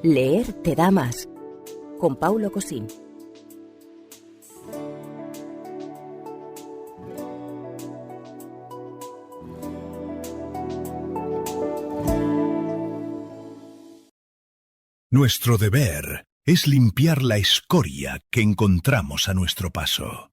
Leer te da más. Con Paulo Cosín. Nuestro deber es limpiar la escoria que encontramos a nuestro paso.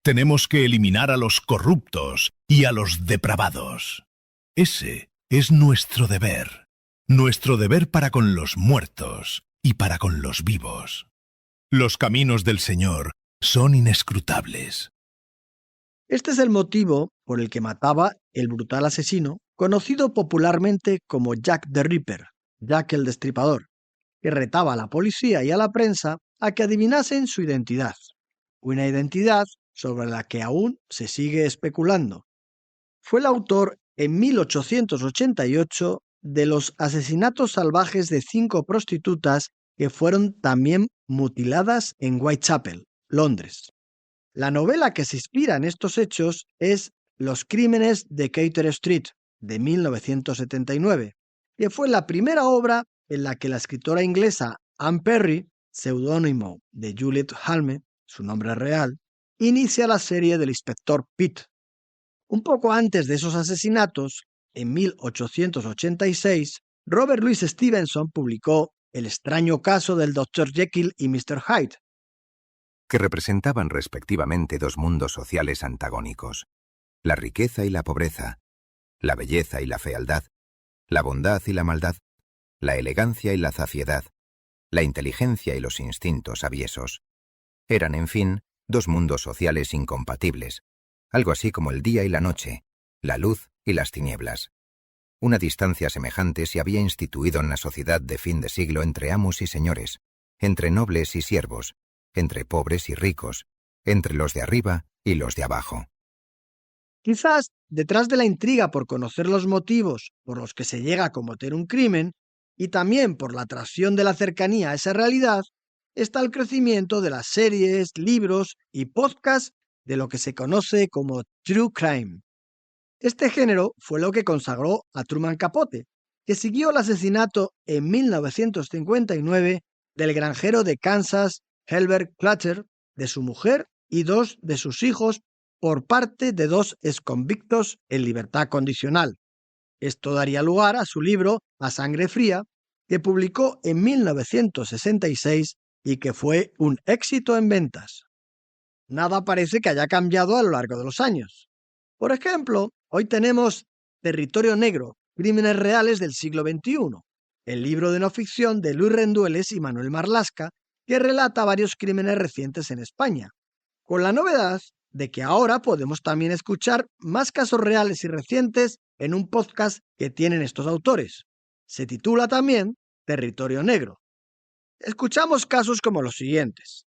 Tenemos que eliminar a los corruptos y a los depravados. Ese es nuestro deber para con los muertos y para con los vivos. Los caminos del Señor son inescrutables. Este es el motivo por el que mataba el brutal asesino, conocido popularmente como Jack the Ripper, Jack el Destripador, que retaba a la policía y a la prensa a que adivinasen su identidad. Una identidad sobre la que aún se sigue especulando. Fue el autor en 1888 de los asesinatos salvajes de 5 prostitutas que fueron también mutiladas en Whitechapel, Londres. La novela que se inspira en estos hechos es Los crímenes de Carter Street, de 1979, que fue la primera obra en la que la escritora inglesa Anne Perry, seudónimo de Juliet Halme, su nombre real, inicia la serie del inspector Pitt. Un poco antes de esos asesinatos, en 1886, Robert Louis Stevenson publicó El extraño caso del Dr. Jekyll y Mr. Hyde, que representaban respectivamente dos mundos sociales antagónicos, la riqueza y la pobreza, la belleza y la fealdad, la bondad y la maldad, la elegancia y la zafiedad, la inteligencia y los instintos aviesos. Eran, en fin, dos mundos sociales incompatibles, algo así como el día y la noche, la luz y las tinieblas. Una distancia semejante se había instituido en la sociedad de fin de siglo entre amos y señores, entre nobles y siervos, entre pobres y ricos, entre los de arriba y los de abajo. Quizás detrás de la intriga por conocer los motivos por los que se llega a cometer un crimen, y también por la atracción de la cercanía a esa realidad, está el crecimiento de las series, libros y podcasts de lo que se conoce como True Crime. Este género fue lo que consagró a Truman Capote, que siguió el asesinato en 1959 del granjero de Kansas, Herbert Clutter, de su mujer y 2 de sus hijos por parte de 2 exconvictos en libertad condicional. Esto daría lugar a su libro A Sangre Fría, que publicó en 1966 y que fue un éxito en ventas. Nada parece que haya cambiado a lo largo de los años. Por ejemplo, hoy tenemos Territorio Negro, crímenes reales del siglo XXI, el libro de no ficción de Luis Rendueles y Manuel Marlasca, que relata varios crímenes recientes en España, con la novedad de que ahora podemos también escuchar más casos reales y recientes en un podcast que tienen estos autores. Se titula también Territorio Negro. Escuchamos casos como los siguientes.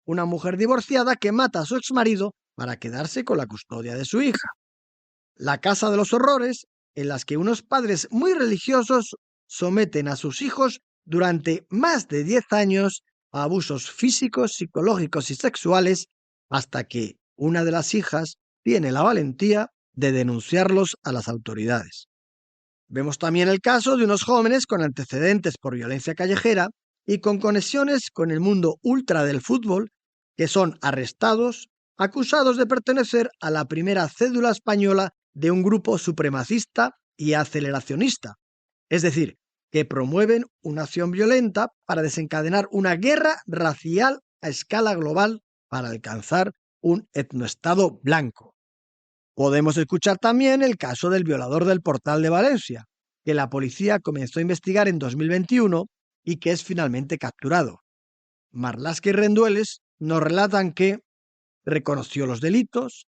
Una mujer divorciada que mata a su exmarido para quedarse con la custodia de su hija. La casa de los horrores, en las que unos padres muy religiosos someten a sus hijos durante más de 10 años a abusos físicos, psicológicos y sexuales, hasta que una de las hijas tiene la valentía de denunciarlos a las autoridades. Vemos también el caso de unos jóvenes con antecedentes por violencia callejera y con conexiones con el mundo ultra del fútbol, que son arrestados, acusados de pertenecer a la primera cédula española de un grupo supremacista y aceleracionista, es decir, que promueven una acción violenta para desencadenar una guerra racial a escala global para alcanzar un etnoestado blanco. Podemos escuchar también el caso del violador del Portal de Valencia, que la policía comenzó a investigar en 2021 y que es finalmente capturado. Marlasca y Rendueles nos relatan que reconoció los delitos,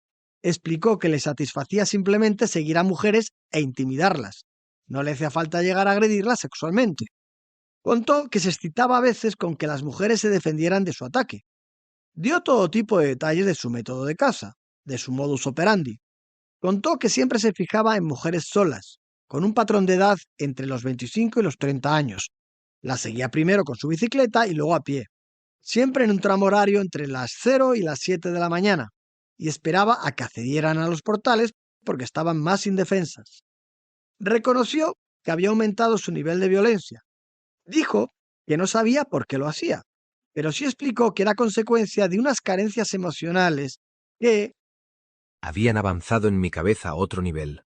explicó que le satisfacía simplemente seguir a mujeres e intimidarlas. No le hacía falta llegar a agredirlas sexualmente. Contó que se excitaba a veces con que las mujeres se defendieran de su ataque. Dio todo tipo de detalles de su método de caza, de su modus operandi. Contó que siempre se fijaba en mujeres solas, con un patrón de edad entre los 25 y los 30 años. Las seguía primero con su bicicleta y luego a pie, siempre en un tramo horario entre las 0 y las 7 de la mañana, y esperaba a que accedieran a los portales porque estaban más indefensas. Reconoció que había aumentado su nivel de violencia. Dijo que no sabía por qué lo hacía, pero sí explicó que era consecuencia de unas carencias emocionales que Habían avanzado en mi cabeza a otro nivel.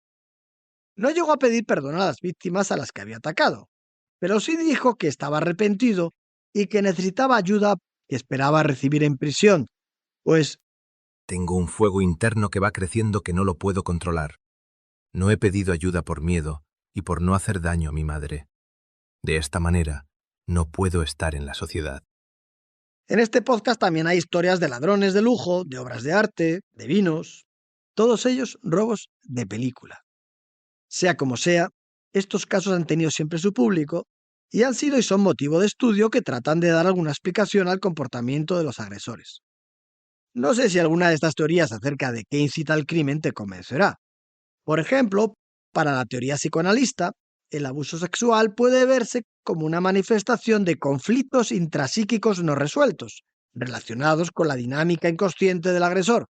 no llegó a pedir perdón a las víctimas a las que había atacado, pero sí dijo que estaba arrepentido y que necesitaba ayuda que esperaba recibir en prisión, pues Tengo un fuego interno que va creciendo que no lo puedo controlar. No he pedido ayuda por miedo y por no hacer daño a mi madre. De esta manera, no puedo estar en la sociedad. en este podcast también hay historias de ladrones de lujo, de obras de arte, de vinos, todos ellos robos de película. Sea como sea, estos casos han tenido siempre su público y han sido y son motivo de estudio que tratan de dar alguna explicación al comportamiento de los agresores. No sé si alguna de estas teorías acerca de qué incita al crimen te convencerá. Por ejemplo, para la teoría psicoanalista, el abuso sexual puede verse como una manifestación de conflictos intrapsíquicos no resueltos, relacionados con la dinámica inconsciente del agresor.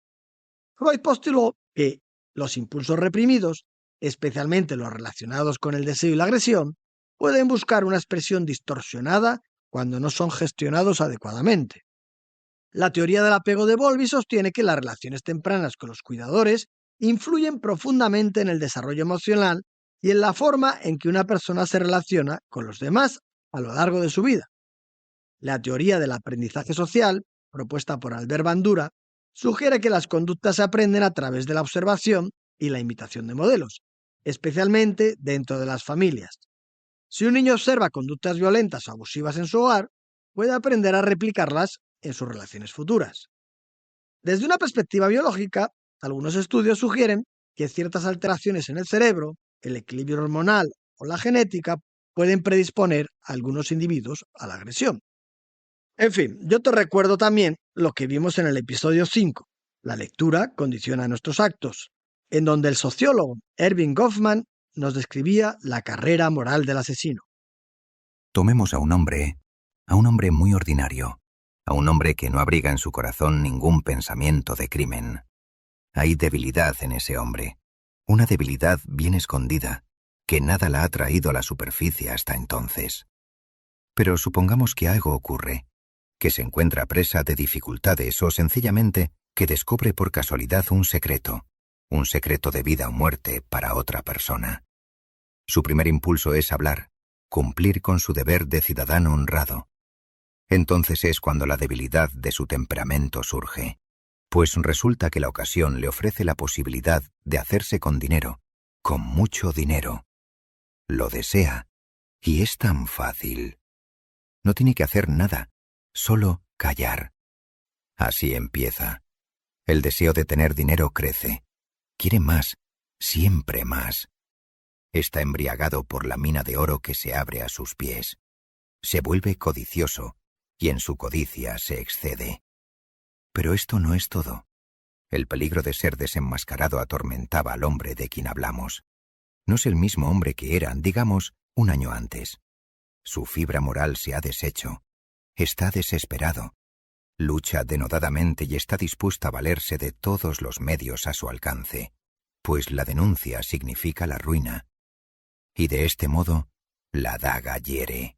Freud postuló que los impulsos reprimidos, especialmente los relacionados con el deseo y la agresión, pueden buscar una expresión distorsionada cuando no son gestionados adecuadamente. La teoría del apego de Bowlby sostiene que las relaciones tempranas con los cuidadores influyen profundamente en el desarrollo emocional y en la forma en que una persona se relaciona con los demás a lo largo de su vida. La teoría del aprendizaje social, propuesta por Albert Bandura, sugiere que las conductas se aprenden a través de la observación y la imitación de modelos, especialmente dentro de las familias. Si un niño observa conductas violentas o abusivas en su hogar, puede aprender a replicarlas en sus relaciones futuras. Desde una perspectiva biológica, algunos estudios sugieren que ciertas alteraciones en el cerebro, el equilibrio hormonal o la genética pueden predisponer a algunos individuos a la agresión. En fin, yo te recuerdo también lo que vimos en el episodio 5, la lectura condiciona nuestros actos, en donde el sociólogo Erving Goffman nos describía la carrera moral del asesino. Tomemos a un hombre muy ordinario, a un hombre que no abriga en su corazón ningún pensamiento de crimen. Hay debilidad en ese hombre, una debilidad bien escondida, que nada la ha traído a la superficie hasta entonces. Pero supongamos que algo ocurre, que se encuentra presa de dificultades o sencillamente que descubre por casualidad un secreto de vida o muerte para otra persona. Su primer impulso es hablar, cumplir con su deber de ciudadano honrado. Entonces es cuando la debilidad de su temperamento surge, pues resulta que la ocasión le ofrece la posibilidad de hacerse con dinero, con mucho dinero. Lo desea, y es tan fácil. No tiene que hacer nada, solo callar. Así empieza. El deseo de tener dinero crece. Quiere más, siempre más. Está embriagado por la mina de oro que se abre a sus pies. Se vuelve codicioso, y en su codicia se excede. Pero esto no es todo. El peligro de ser desenmascarado atormentaba al hombre de quien hablamos. No es el mismo hombre que era, digamos, un año antes. Su fibra moral se ha deshecho. Está desesperado. Lucha denodadamente y está dispuesto a valerse de todos los medios a su alcance, pues la denuncia significa la ruina. Y de este modo, la daga hiere.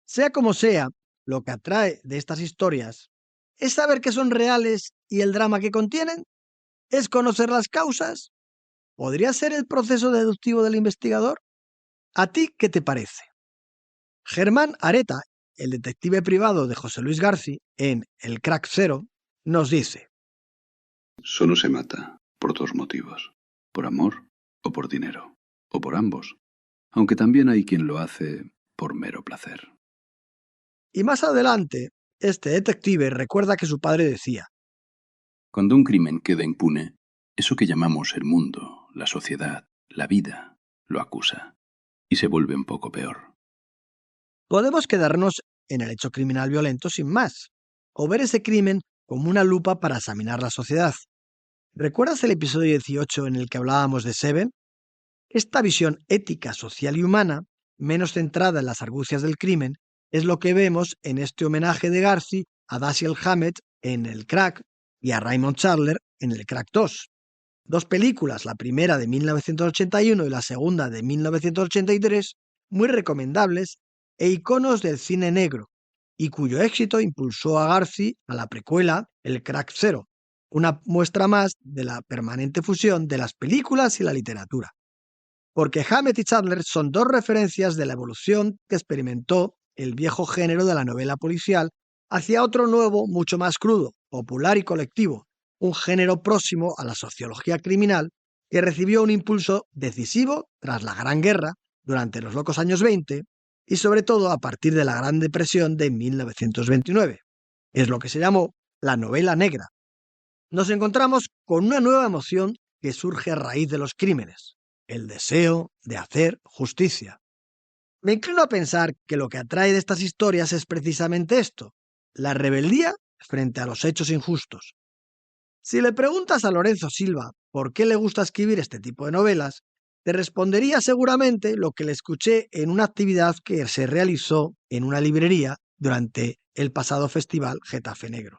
Sea como sea, lo que atrae de estas historias es saber que son reales y el drama que contienen, es conocer las causas. ¿Podría ser el proceso deductivo del investigador? ¿A ti qué te parece? Germán Areta, el detective privado de José Luis García, en El Crack Cero, nos dice: Solo se mata por dos motivos, por amor o por dinero, o por ambos, aunque también hay quien lo hace por mero placer. Y más adelante, este detective recuerda que su padre decía: Cuando un crimen queda impune, eso que llamamos el mundo, la sociedad, la vida, lo acusa, y se vuelve un poco peor. podemos quedarnos en el hecho criminal violento sin más, o ver ese crimen como una lupa para examinar la sociedad. ¿Recuerdas el episodio 18 en el que hablábamos de Seven? Esta visión ética, social y humana, menos centrada en las argucias del crimen, es lo que vemos en este homenaje de García a Dashiell Hammett en El Crack y a Raymond Chandler en El Crack 2. Dos películas, la primera de 1981 y la segunda de 1983, muy recomendables e iconos del cine negro, y cuyo éxito impulsó a Garci a la precuela El Crack Zero, una muestra más de la permanente fusión de las películas y la literatura. Porque Hammett y Chandler son dos referencias de la evolución que experimentó el viejo género de la novela policial hacia otro nuevo, mucho más crudo, popular y colectivo, un género próximo a la sociología criminal que recibió un impulso decisivo tras la Gran Guerra, durante los locos años 20 y sobre todo a partir de la Gran Depresión de 1929. Es lo que se llamó la novela negra. Nos encontramos con una nueva emoción que surge a raíz de los crímenes: el deseo de hacer justicia. Me inclino a pensar que lo que atrae de estas historias es precisamente esto: la rebeldía frente a los hechos injustos. Si le preguntas a Lorenzo Silva por qué le gusta escribir este tipo de novelas, te respondería seguramente lo que le escuché en una actividad que se realizó en una librería durante el pasado festival Getafe Negro.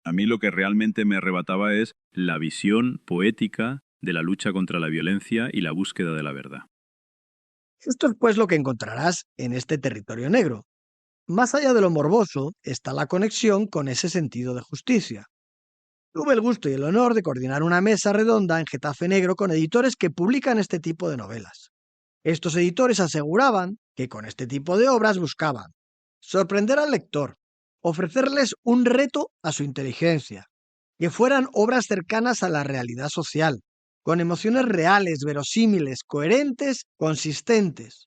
A mí lo que realmente me arrebataba es la visión poética de la lucha contra la violencia y la búsqueda de la verdad. Esto es pues lo que encontrarás en este territorio negro. Más allá de lo morboso está la conexión con ese sentido de justicia. Tuve el gusto y el honor de coordinar una mesa redonda en Getafe Negro con editores que publican este tipo de novelas. Estos editores aseguraban que con este tipo de obras buscaban sorprender al lector, ofrecerles un reto a su inteligencia, que fueran obras cercanas a la realidad social, con emociones reales, verosímiles, coherentes, consistentes,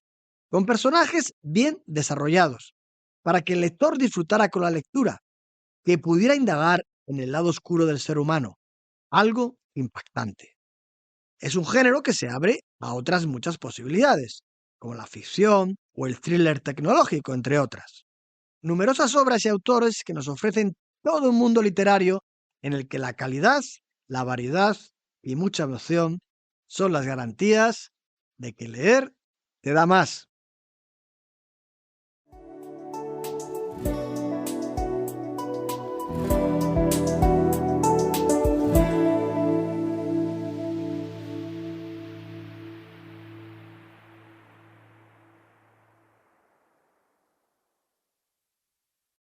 con personajes bien desarrollados, para que el lector disfrutara con la lectura, que pudiera indagar en el lado oscuro del ser humano, algo impactante. Es un género que se abre a otras muchas posibilidades, como la ficción o el thriller tecnológico, entre otras. Numerosas obras y autores que nos ofrecen todo un mundo literario en el que la calidad, la variedad y mucha emoción son las garantías de que leer te da más.